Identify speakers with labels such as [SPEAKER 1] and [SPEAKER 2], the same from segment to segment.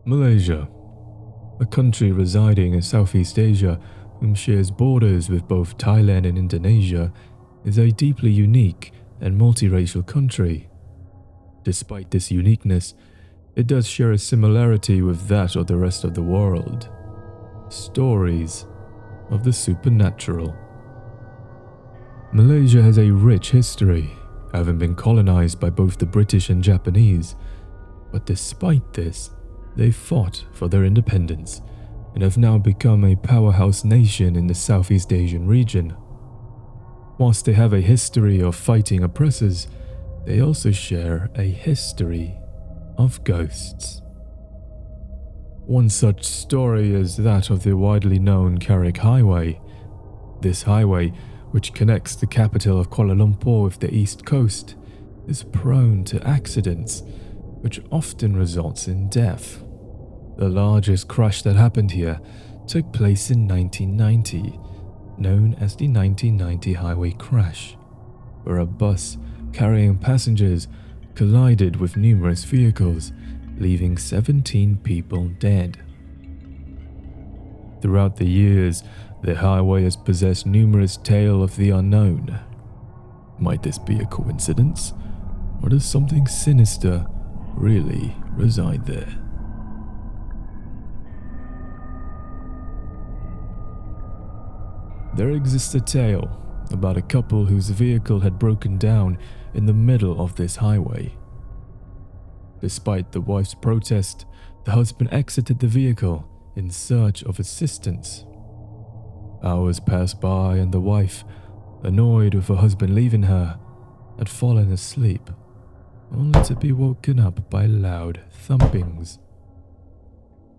[SPEAKER 1] Malaysia, a country residing in Southeast Asia whom shares borders with both Thailand and Indonesia, is a deeply unique and multiracial country. Despite this uniqueness, it does share a similarity with that of the rest of the world: stories of the supernatural. Malaysia has a rich history, having been colonized by both the British and Japanese, but despite this, they fought for their independence and have now become a powerhouse nation in the Southeast Asian region. Whilst they have a history of fighting oppressors, they also share a history of ghosts. One such story is that of the widely known Karak Highway. This highway, which connects the capital of Kuala Lumpur with the East Coast, is prone to accidents, which often results in death. The largest crash that happened here took place in 1990, known as the 1990 highway crash, where a bus carrying passengers collided with numerous vehicles, leaving 17 people dead. Throughout the years, the highway has possessed numerous tales of the unknown. Might this be a coincidence, or does something sinister really reside there? There exists a tale about a couple whose vehicle had broken down in the middle of this highway. Despite the wife's protest, the husband exited the vehicle in search of assistance. Hours passed by and the wife, annoyed with her husband leaving her, had fallen asleep, only to be woken up by loud thumpings.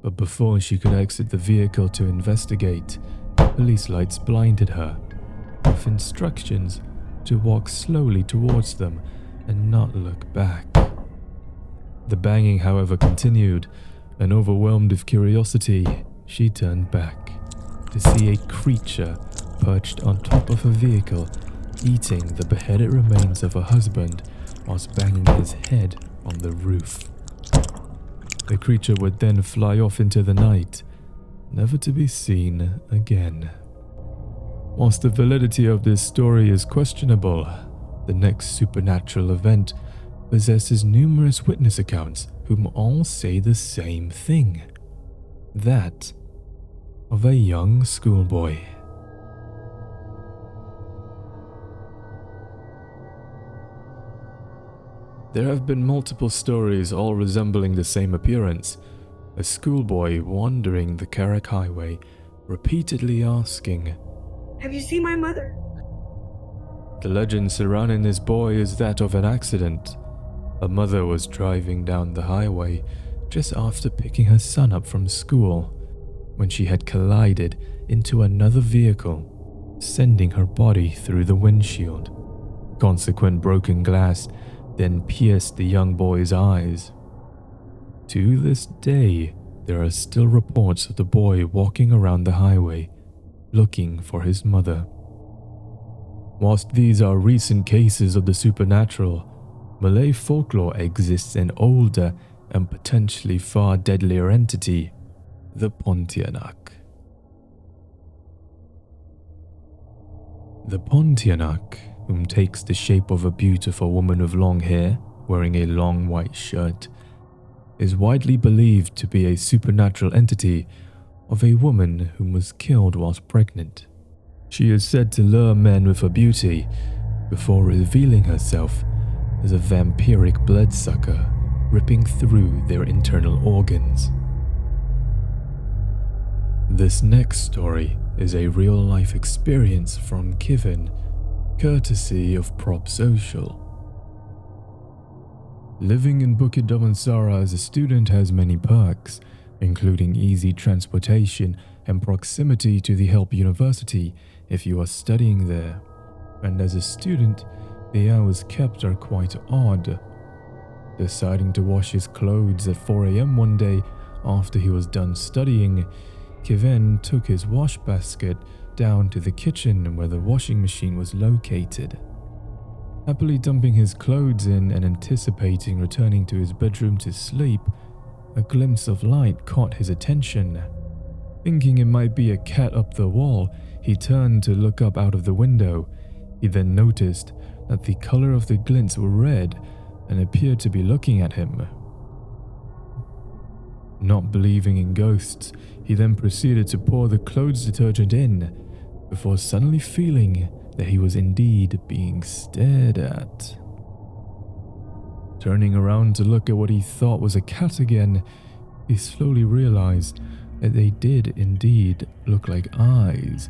[SPEAKER 1] But before she could exit the vehicle to investigate, police lights blinded her, with instructions to walk slowly towards them and not look back. The banging, however, continued, and overwhelmed with curiosity, she turned back to see a creature perched on top of her vehicle, eating the beheaded remains of her husband whilst banging his head on the roof. The creature would then fly off into the night, never to be seen again. Whilst the validity of this story is questionable, the next supernatural event possesses numerous witness accounts whom all say the same thing: that of a young schoolboy. There have been multiple stories all resembling the same appearance: a schoolboy wandering the Karak Highway, repeatedly asking,
[SPEAKER 2] "Have you seen my mother?"
[SPEAKER 1] The legend surrounding this boy is that of an accident. A mother was driving down the highway just after picking her son up from school when she had collided into another vehicle, sending her body through the windshield. Consequent broken glass then pierced the young boy's eyes. To this day, there are still reports of the boy walking around the highway, looking for his mother. Whilst these are recent cases of the supernatural, Malay folklore exists an older and potentially far deadlier entity: the Pontianak. The Pontianak, whom takes the shape of a beautiful woman with long hair, wearing a long white shirt, is widely believed to be a supernatural entity of a woman whom was killed whilst pregnant. She is said to lure men with her beauty before revealing herself as a vampiric bloodsucker, ripping through their internal organs. This next story is a real-life experience from Kevin, courtesy of Prop Social. Living in Bukit Damansara as a student has many perks, including easy transportation and proximity to the Help University if you are studying there. And as a student, the hours kept are quite odd. Deciding to wash his clothes at 4 a.m. one day after he was done studying, Kevin took his wash basket down to the kitchen where the washing machine was located. Happily dumping his clothes in and anticipating returning to his bedroom to sleep, a glimpse of light caught his attention. Thinking it might be a cat up the wall, he turned to look up out of the window. He then noticed that the color of the glints were red and appeared to be looking at him. Not believing in ghosts, he then proceeded to pour the clothes detergent in, before suddenly feeling that he was indeed being stared at. Turning around to look at what he thought was a cat again, he slowly realized that they did indeed look like eyes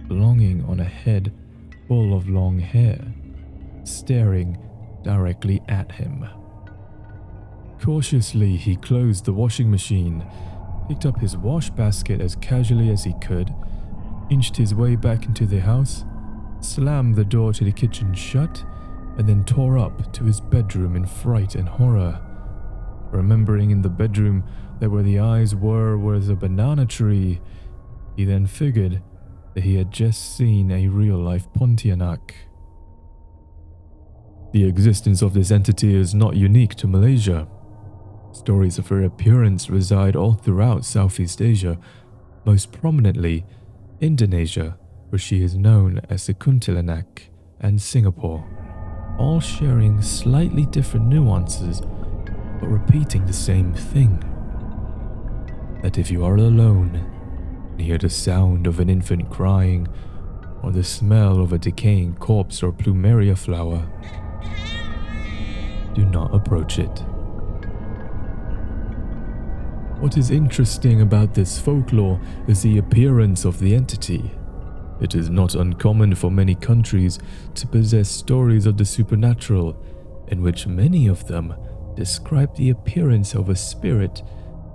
[SPEAKER 1] belonging on a head full of long hair, staring directly at him. Cautiously, he closed the washing machine, picked up his wash basket as casually as he could, inched his way back into the house, slammed the door to the kitchen shut, and then tore up to his bedroom in fright and horror. Remembering in the bedroom that where the eyes were was a banana tree, he then figured that he had just seen a real-life Pontianak. The existence of this entity is not unique to Malaysia. Stories of her appearance reside all throughout Southeast Asia, most prominently Indonesia, where she is known as the Kuntilanak, and Singapore, all sharing slightly different nuances but repeating the same thing. That if you are alone and hear the sound of an infant crying or the smell of a decaying corpse or plumeria flower, do not approach it. What is interesting about this folklore is the appearance of the entity. It is not uncommon for many countries to possess stories of the supernatural, in which many of them describe the appearance of a spirit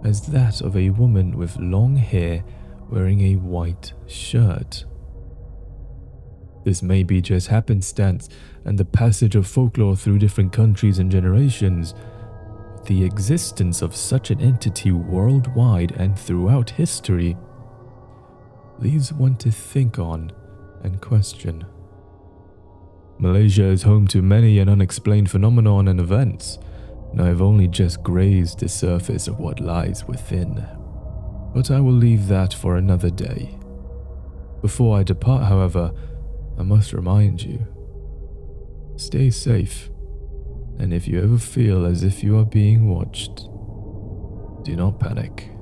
[SPEAKER 1] as that of a woman with long hair wearing a white shirt. This may be just happenstance and the passage of folklore through different countries and generations, but the existence of such an entity worldwide and throughout history leaves one to think on and question. Malaysia is home to many an unexplained phenomenon and events, and I have only just grazed the surface of what lies within. But I will leave that for another day. Before I depart, however, I must remind you, stay safe, and if you ever feel as if you are being watched, do not panic.